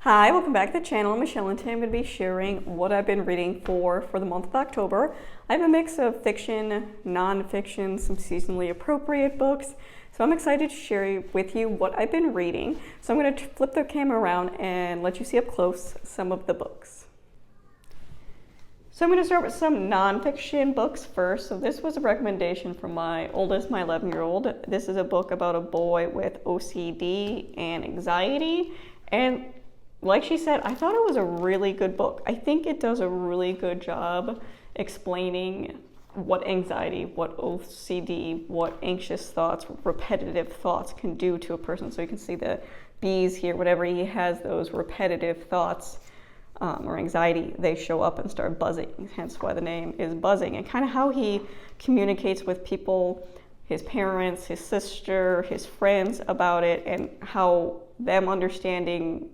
Hi, welcome back to the channel. I'm Michelle and today I'm going to be sharing what I've been reading for the month of October. I have a mix of fiction, non-fiction, some seasonally appropriate books. So I'm excited to share with you what I've been reading. So I'm going to flip the camera around and let you see up close some of the books. So I'm going to start with some non-fiction books first. So this was a recommendation from my oldest, my 11-year-old. This is a book about a boy with OCD and anxiety. And like she said, I thought it was a really good book. I think it does a really good job explaining what anxiety, what OCD, what anxious thoughts, repetitive thoughts can do to a person. So you can see the bees here, whenever he has those repetitive thoughts or anxiety, they show up and start buzzing, hence why the name is Buzzing, and kind of how he communicates with people, his parents, his sister, his friends about it, and how them understanding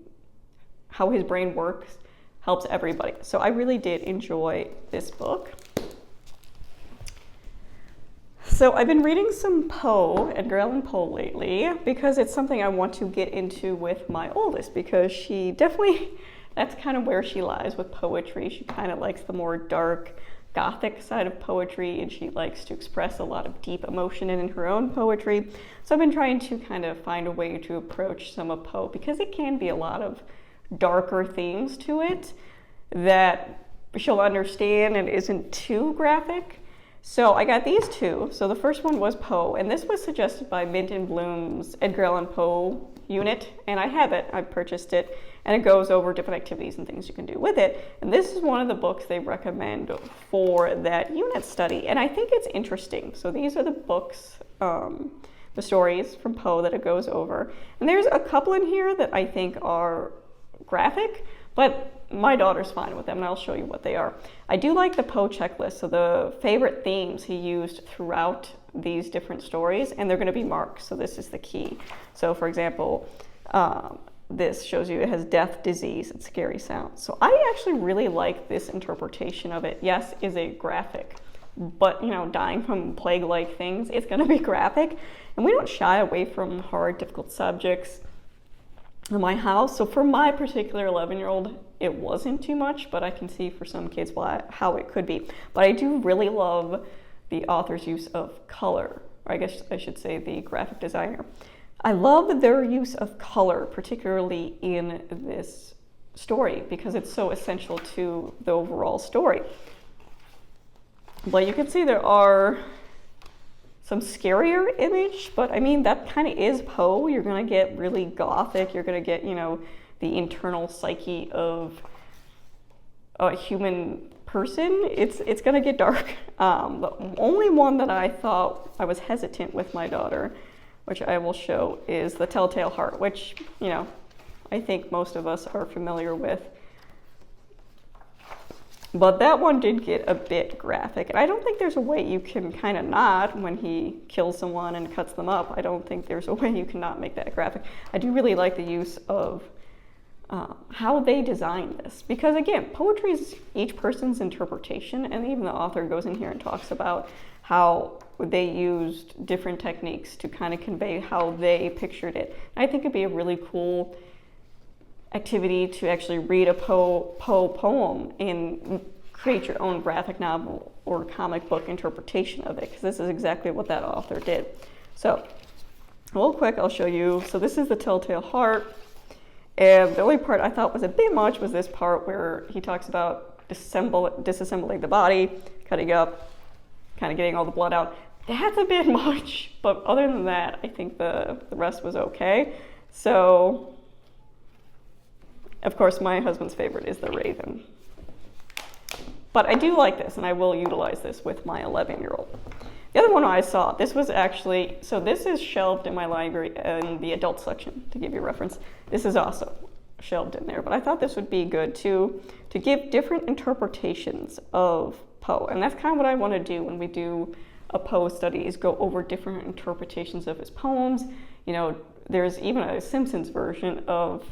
how his brain works helps everybody. So I really did enjoy this book. So I've been reading some Poe, Edgar Allan Poe lately, because it's something I want to get into with my oldest, because she definitely, that's kind of where she lies with poetry. She kind of likes the more dark, gothic side of poetry, and she likes to express a lot of deep emotion in her own poetry. So I've been trying to kind of find a way to approach some of Poe, because it can be a lot of darker themes to it that she'll understand and isn't too graphic. So I got these two. So the first one was Poe, and this was suggested by Mint and Bloom's Edgar Allan Poe unit, and I have it. I purchased it, and it goes over different activities and things you can do with it. And this is one of the books they recommend for that unit study, and I think it's interesting. So these are the books, the stories from Poe that it goes over. And there's a couple in here that I think are graphic, but my daughter's fine with them, and I'll show you what they are. I do like the Poe checklist, so the favorite themes he used throughout these different stories, and they're going to be marked, so this is the key. So for example, this shows you it has death, disease, and scary sounds. So I actually really like this interpretation of it. Yes, is a graphic, but you know, dying from plague-like things, it's going to be graphic, and we don't shy away from hard, difficult subjects in my house. So for my particular 11-year-old, it wasn't too much, but I can see for some kids how it could be. But I do really love the author's use of color, or I guess I should say the graphic designer. I love their use of color, particularly in this story, because it's so essential to the overall story. But you can see there are some scarier image, but I mean, that kind of is Poe. You're going to get really gothic. You're going to get, you know, the internal psyche of a human person. It's going to get dark. The only one that I thought I was hesitant with my daughter, which I will show, is The Telltale Heart, which, you know, I think most of us are familiar with. But that one did get a bit graphic, and I don't think there's a way you can kind of not, when he kills someone and cuts them up, I don't think there's a way you can not make that graphic. I do really like the use of how they design this, because again, poetry is each person's interpretation, and even the author goes in here and talks about how they used different techniques to kind of convey how they pictured it. And I think it'd be a really cool activity to actually read a Poe poem and create your own graphic novel or comic book interpretation of it, because this is exactly what that author did. So real quick, I'll show you. So this is The Telltale Heart, and the only part I thought was a bit much was this part where he talks about disassembling the body, cutting up, kind of getting all the blood out. That's a bit much, but other than that, I think the rest was okay. So of course, my husband's favorite is The Raven. But I do like this, and I will utilize this with my 11-year-old. The other one I saw, this was actually, so this is shelved in my library in the adult section, to give you a reference. This is also shelved in there, but I thought this would be good to give different interpretations of Poe. And that's kind of what I want to do when we do a Poe study, is go over different interpretations of his poems. You know, there's even a Simpsons version of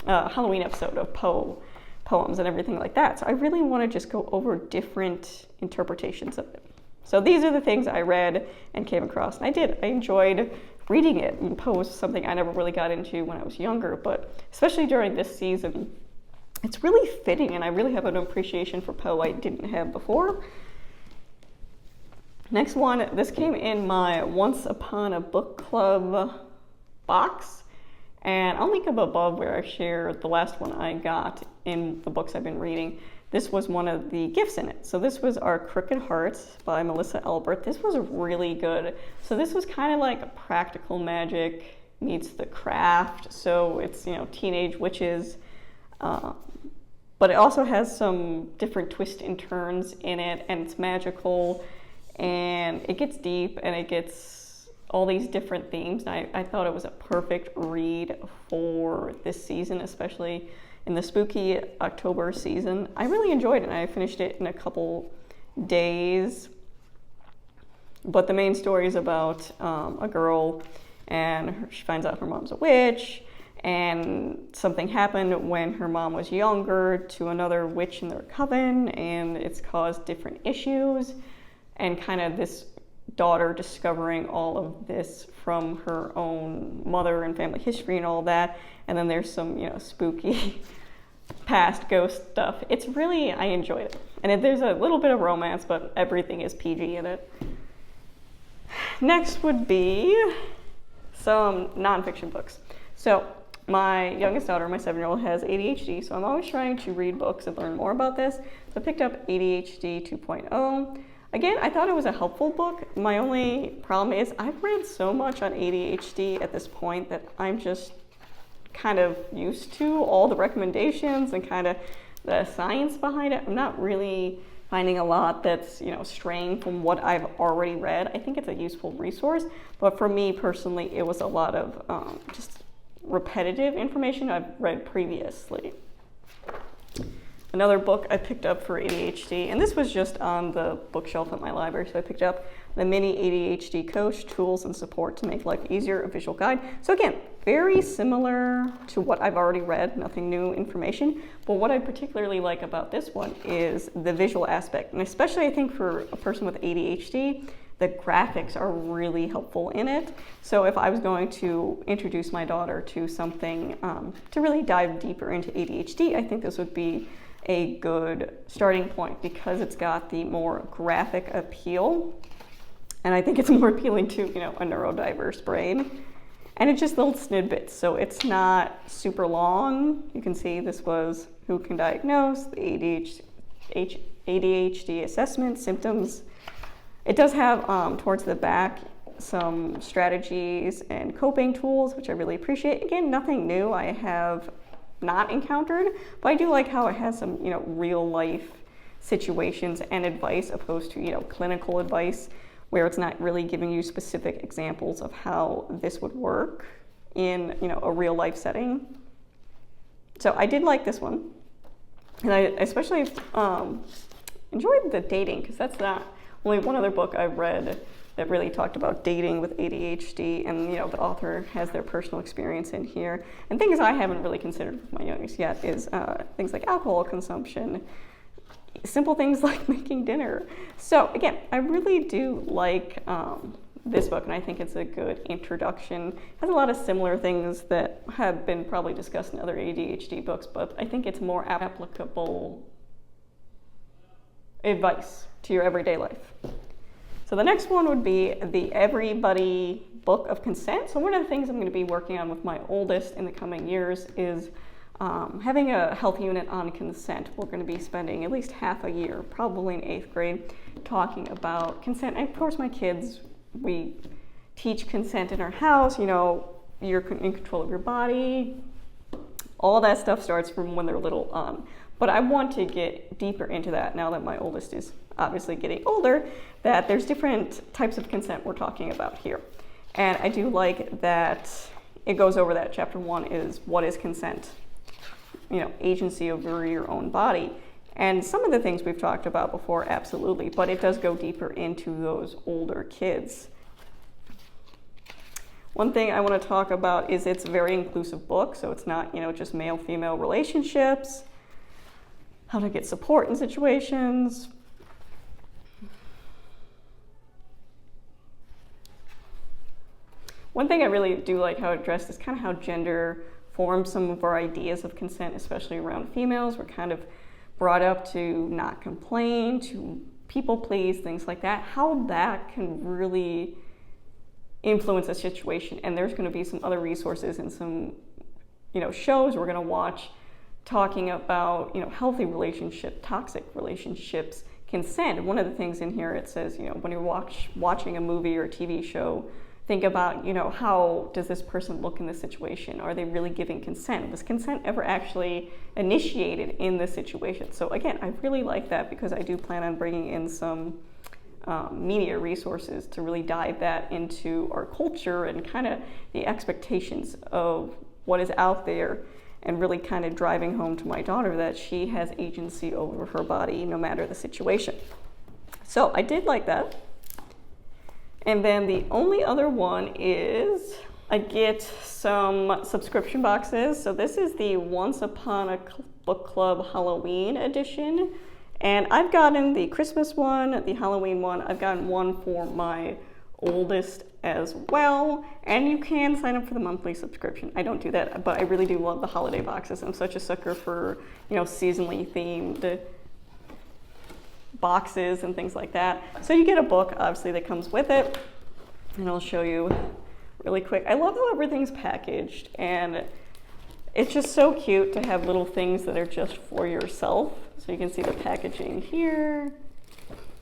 Halloween episode of Poe poems and everything like that. So I really want to just go over different interpretations of it. So these are the things I read and came across, and I enjoyed reading it. And Poe was something I never really got into when I was younger, but especially during this season, it's really fitting, and I really have an appreciation for Poe I didn't have before. Next one, this came in my Once Upon a Book Club box, and I'll link up above where I share the last one I got in the books I've been reading. This was one of the gifts in it. So this was Our Crooked Hearts by Melissa Albert. This was really good. So this was kind of like Practical Magic meets The Craft. So it's, teenage witches, but it also has some different twists and turns in it, and it's magical, and it gets deep, and it gets all these different themes. And I thought it was a perfect read for this season, especially in the spooky October season. I really enjoyed it, and I finished it in a couple days. But the main story is about a girl, and she finds out her mom's a witch, and something happened when her mom was younger to another witch in their coven, and it's caused different issues, and kind of this daughter discovering all of this from her own mother and family history and all that. And then there's some, spooky past ghost stuff. It's really, I enjoyed it. And there's a little bit of romance, but everything is PG in it. Next would be some nonfiction books. So my youngest daughter, my 7-year-old, has ADHD, so I'm always trying to read books and learn more about this. So I picked up ADHD 2.0. Again, I thought it was a helpful book. My only problem is I've read so much on ADHD at this point that I'm just kind of used to all the recommendations and kind of the science behind it. I'm not really finding a lot that's, straying from what I've already read. I think it's a useful resource, but for me personally, it was a lot of just repetitive information I've read previously. Another book I picked up for ADHD, and this was just on the bookshelf at my library, so I picked up the Mini ADHD Coach, Tools and Support to Make Life Easier, a visual guide. So again, very similar to what I've already read, nothing new information, but what I particularly like about this one is the visual aspect, and especially I think for a person with ADHD, the graphics are really helpful in it. So if I was going to introduce my daughter to something to really dive deeper into ADHD, I think this would be a good starting point because it's got the more graphic appeal, and I think it's more appealing to a neurodiverse brain, and it's just little snippets, so it's not super long. You can see this was Who Can Diagnose, the ADHD assessment, symptoms. It does have towards the back some strategies and coping tools, which I really appreciate. Again, nothing new I have not encountered, but I do like how it has some real life situations and advice opposed to clinical advice where it's not really giving you specific examples of how this would work in a real life setting. So I did like this one, and I especially enjoyed the dating, because that's not only one other book I've read that really talked about dating with ADHD, and the author has their personal experience in here. And things I haven't really considered with my youngest yet is things like alcohol consumption, simple things like making dinner. So again, I really do like this book, and I think it's a good introduction. It has a lot of similar things that have been probably discussed in other ADHD books, but I think it's more applicable advice to your everyday life. So the next one would be the Everybody Book of Consent. So one of the things I'm going to be working on with my oldest in the coming years is having a health unit on consent. We're going to be spending at least half a year, probably in 8th grade, talking about consent. And of course, my kids, we teach consent in our house. You're in control of your body. All that stuff starts from when they're little on. But I want to get deeper into that now that my oldest is obviously getting older, that there's different types of consent we're talking about here. And I do like that it goes over that. Chapter 1 is what is consent? Agency over your own body. And some of the things we've talked about before, absolutely, but it does go deeper into those older kids. One thing I want to talk about is it's a very inclusive book, so it's not, just male-female relationships, how to get support in situations. one thing I really do like how it addressed is kind of how gender forms some of our ideas of consent, especially around females. We're kind of brought up to not complain, to people please, things like that. How that can really influence a situation. And there's going to be some other resources and some, shows we're going to watch talking about, healthy relationship, toxic relationships, consent. And one of the things in here, it says, when you're watching a movie or a TV show, think about, how does this person look in this situation? Are they really giving consent? Was consent ever actually initiated in this situation? So again, I really like that because I do plan on bringing in some media resources to really dive that into our culture and kind of the expectations of what is out there, and really kind of driving home to my daughter that she has agency over her body no matter the situation. So I did like that. And then the only other one is I get some subscription boxes. So this is the Once Upon a Book Club Halloween edition. And I've gotten the Christmas one, the Halloween one. I've gotten one for my oldest as well. And you can sign up for the monthly subscription. I don't do that, but I really do love the holiday boxes. I'm such a sucker for, seasonally themed boxes and things like that. So you get a book, obviously, that comes with it. And I'll show you really quick. I love how everything's packaged, and it's just so cute to have little things that are just for yourself. So you can see the packaging here,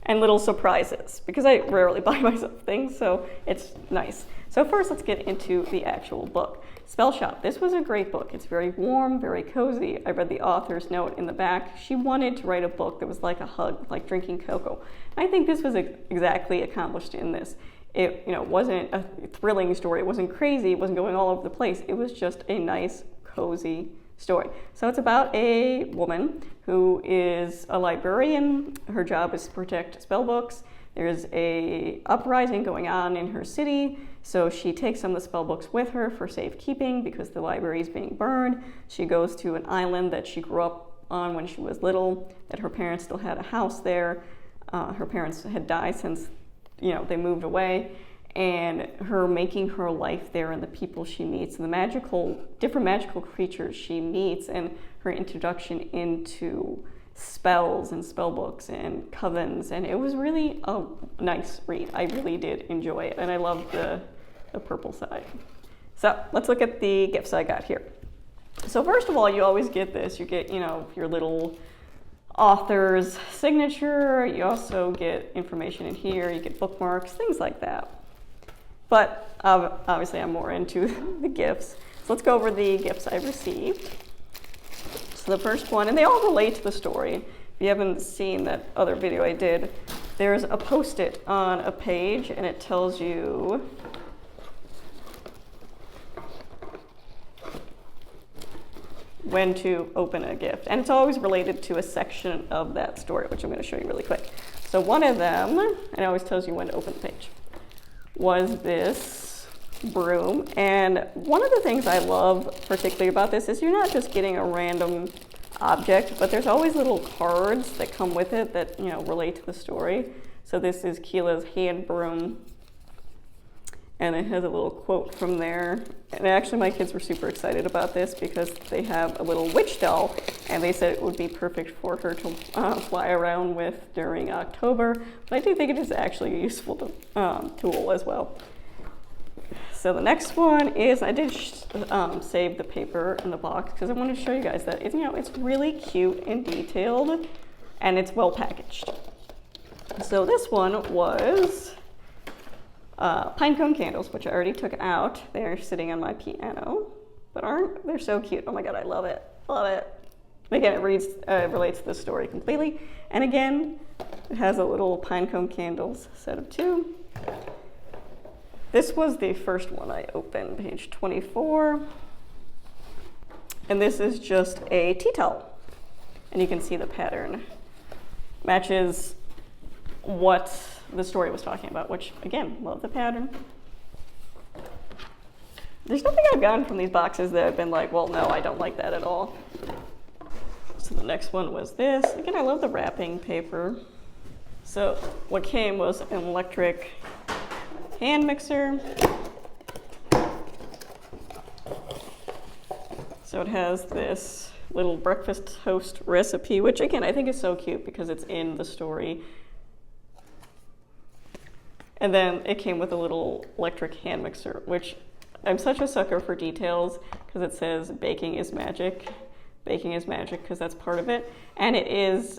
and little surprises, because I rarely buy myself things, so it's nice. So first, let's get into the actual book. Spell Shop. This was a great book. It's very warm, very cozy. I read the author's note in the back. She wanted to write a book that was like a hug, like drinking cocoa. I think this was exactly accomplished in this. It wasn't a thrilling story. It wasn't crazy. It wasn't going all over the place. It was just a nice, cozy story. So it's about a woman who is a librarian. Her job is to protect spell books. There's a uprising going on in her city, so she takes some of the spell books with her for safekeeping because the library is being burned. She goes to an island that she grew up on when she was little, that her parents still had a house there. Her parents had died since they moved away, and her making her life there and the people she meets and the different magical creatures she meets, and her introduction into spells and spell books and covens, and it was really a nice read. I really did enjoy it, and I love the purple side. So let's look at the gifts I got here. So first of all, you always get this. You get, your little author's signature. You also get information in here. You get bookmarks, things like that. But obviously I'm more into the gifts. So let's go over the gifts I received. So the first one, and they all relate to the story. If you haven't seen that other video I did, there's a Post-it on a page, and it tells you when to open a gift. And it's always related to a section of that story, which I'm going to show you really quick. So one of them, and it always tells you when to open the page, was this broom. And one of the things I love particularly about this is you're not just getting a random object, but there's always little cards that come with it that relate to the story. So this is Keela's hand broom, and it has a little quote from there. And actually my kids were super excited about this because they have a little witch doll, and they said it would be perfect for her to fly around with during October. But I do think it is actually a useful tool as well. So the next one is, I did save the paper in the box because I wanted to show you guys that it's really cute and detailed, and it's well packaged. So this one was pine cone candles, which I already took out. They're sitting on my piano, but they're so cute. Oh my god, I love it. Love it. Again, it relates to the story completely. And again, it has a little pine cone candles set of 2. This was the first one I opened, page 24. And this is just a tea towel. And you can see the pattern matches what the story was talking about, which, again, love the pattern. There's nothing I've gotten from these boxes that I've been like, well, no, I don't like that at all. So the next one was this. Again, I love the wrapping paper. So what came was an electric hand mixer, So it has this little breakfast toast recipe, which again, I think is so cute because it's in the story. And then it came with a little electric hand mixer, which I'm such a sucker for details because it says baking is magic. Baking is magic because that's part of it. And it is,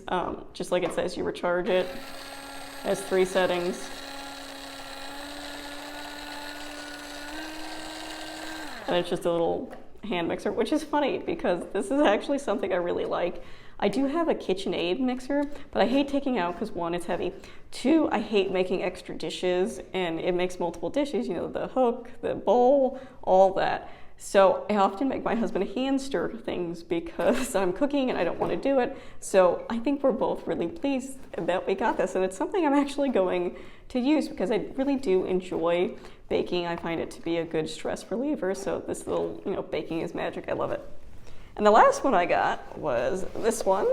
just like it says, you recharge it. It has 3 settings. And it's just a little hand mixer, which is funny because this is actually something I really like. I do have a KitchenAid mixer, but I hate taking out because 1, it's heavy. 2, I hate making extra dishes, and it makes multiple dishes, you know, the hook, the bowl, all that. So I often make my husband hand stir things because I'm cooking and I don't want to do it. So I think we're both really pleased that we got this, and it's something I'm actually going to use because I really do enjoy baking. I find it to be a good stress reliever. So this little, you know, baking is magic. I love it. And the last one I got was this one.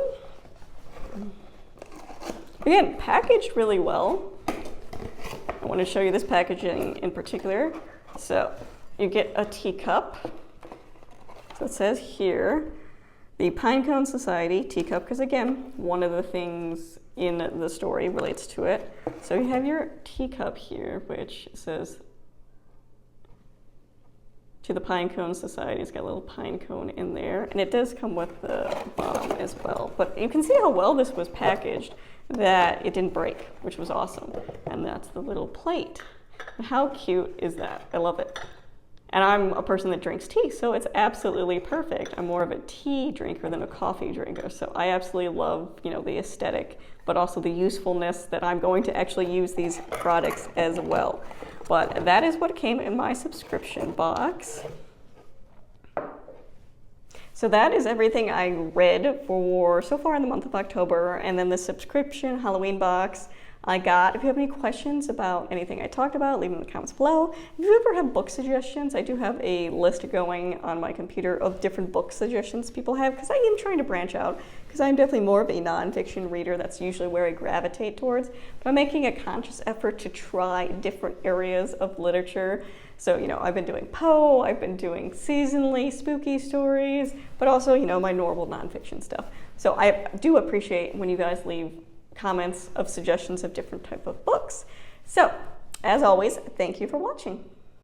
Again, packaged really well. I want to show you this packaging in particular. So you get a teacup. So it says here, the Pinecone Society teacup, because again, one of the things in the story relates to it. So you have your teacup here, which says to the Pinecone Society. It's got a little pine cone in there, and it does come with the bottom as well. But you can see how well this was packaged, that it didn't break, which was awesome. And that's the little plate. And how cute is that? I love it. And I'm a person that drinks tea, so it's absolutely perfect. I'm more of a tea drinker than a coffee drinker, so I absolutely love, you know, the aesthetic, but also the usefulness that I'm going to actually use these products as well. But that is what came in my subscription box. So that is everything I read for so far in the month of October, and then the subscription Halloween box I got. If you have any questions about anything I talked about, leave them in the comments below. If you ever have book suggestions, I do have a list going on my computer of different book suggestions people have, because I am trying to branch out, because I'm definitely more of a nonfiction reader. That's usually where I gravitate towards. But I'm making a conscious effort to try different areas of literature. So, you know, I've been doing Poe, I've been doing seasonally spooky stories, but also, you know, my normal nonfiction stuff. So I do appreciate when you guys leave comments of suggestions of different type of books. So, as always, thank you for watching.